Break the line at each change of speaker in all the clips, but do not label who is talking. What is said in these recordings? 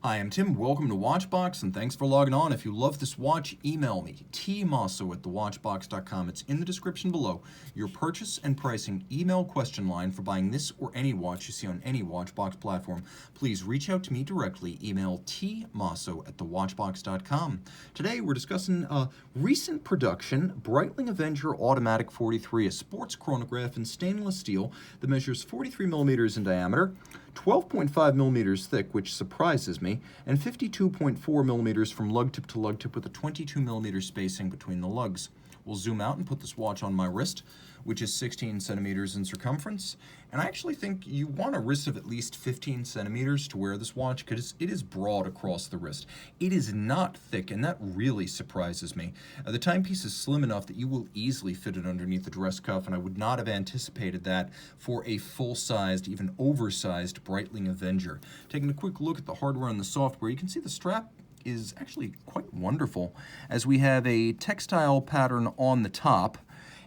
Hi, I'm Tim. Welcome to Watchbox, and thanks for logging on. If you love this watch, email me, tmosso@thewatchbox.com. It's in the description below. Your purchase and pricing email question line for buying this or any watch you see on any Watchbox platform. Please reach out to me directly. Email tmosso@thewatchbox.com. Today we're discussing a recent production, Breitling Avenger Automatic 43, a sports chronograph in stainless steel that measures 43 millimeters in diameter, 12.5 millimeters thick, which surprises me, and 52.4 millimeters from lug tip to lug tip with a 22 millimeter spacing between the lugs. We'll zoom out and put this watch on my wrist, which is 16 centimeters in circumference. And I actually think you want a wrist of at least 15 centimeters to wear this watch because it is broad across the wrist. It is not thick, and that really surprises me. The timepiece is slim enough that you will easily fit it underneath the dress cuff, and I would not have anticipated that for a full-sized, even oversized Breitling Avenger. Taking a quick look at the hardware and the software, you can see the strap is actually quite wonderful, as we have a textile pattern on the top,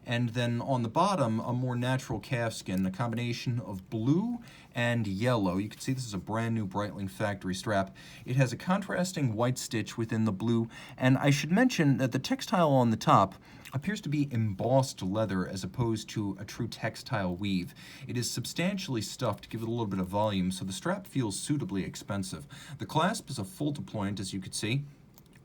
and then on the bottom, a more natural calfskin, a combination of blue and yellow. You can see this is a brand new Breitling factory strap. It has a contrasting white stitch within the blue, and I should mention that the textile on the top appears to be embossed leather as opposed to a true textile weave. It is substantially stuffed to give it a little bit of volume, so the strap feels suitably expensive. The clasp is a full deployment, as you can see,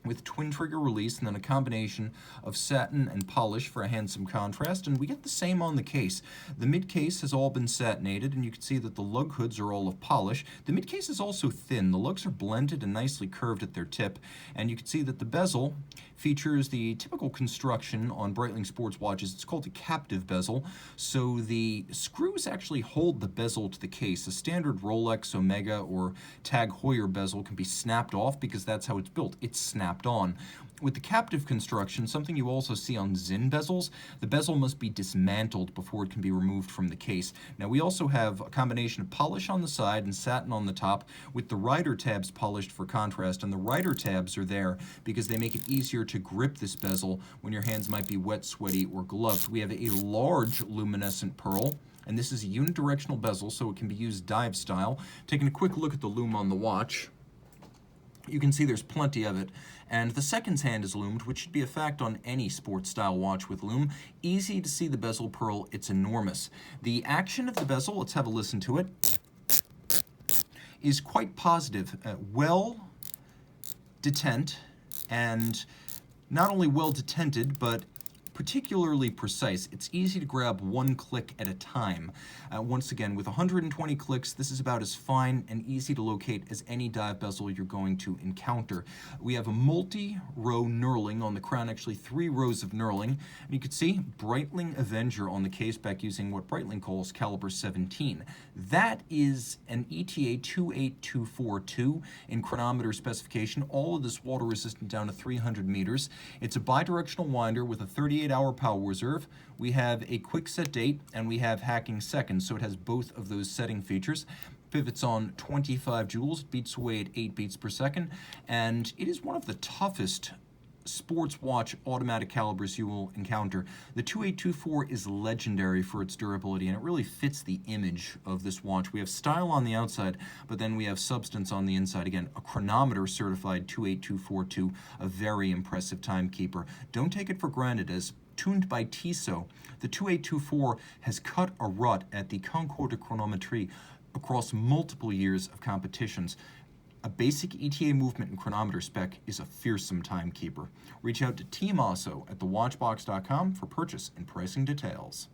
with twin trigger release and then a combination of satin and polish for a handsome contrast, and we get the same on the case. The mid case has all been satinated, and you can see that the lug hoods are all of polish. The mid case is also thin. The lugs are blended and nicely curved at their tip, and you can see that the bezel features the typical construction on Breitling sports watches. It's called a captive bezel, so the screws actually hold the bezel to the case. A standard Rolex, Omega, or Tag Heuer bezel can be snapped off because that's how it's built. It's snapped on. With the captive construction, something you also see on Zinn bezels, the bezel must be dismantled before it can be removed from the case. Now, we also have a combination of polish on the side and satin on the top, with the rider tabs polished for contrast, and the rider tabs are there because they make it easier to grip this bezel when your hands might be wet, sweaty, or gloved. We have a large luminescent pearl, and this is a unidirectional bezel, so it can be used dive style. Taking a quick look at the lume on the watch, you can see there's plenty of it, and the seconds hand is loomed, which should be a fact on any sports style watch with lume. Easy to see the bezel pearl, it's enormous. The action of the bezel, let's have a listen to it, is quite positive. Well detent, and not only well detented, but particularly precise. It's easy to grab one click at a time. Once again, with 120 clicks, this is about as fine and easy to locate as any dive bezel you're going to encounter. We have a multi-row knurling on the crown, actually 3 rows of knurling. And you can see Breitling Avenger on the case back using what Breitling calls caliber 17. That is an ETA 28242 in chronometer specification. All of this water resistant down to 300 meters. It's a bidirectional winder with a 38-hour power reserve. We have a quick set date, and we have hacking seconds, so it has both of those setting features. Pivots on 25 joules, beats away at 8 beats per second, and it is one of the toughest sports watch automatic calibers you will encounter. The 2824 is legendary for its durability, and it really fits the image of this watch. We have style on the outside, but then we have substance on the inside. Again, a chronometer certified 28242, a very impressive timekeeper. Don't take it for granted, as tuned by Tissot, the 2824 has cut a rut at the Concours de Chronométrie across multiple years of competitions. A basic ETA movement and chronometer spec is a fearsome timekeeper. Reach out to Team Mosso at thewatchbox.com for purchase and pricing details.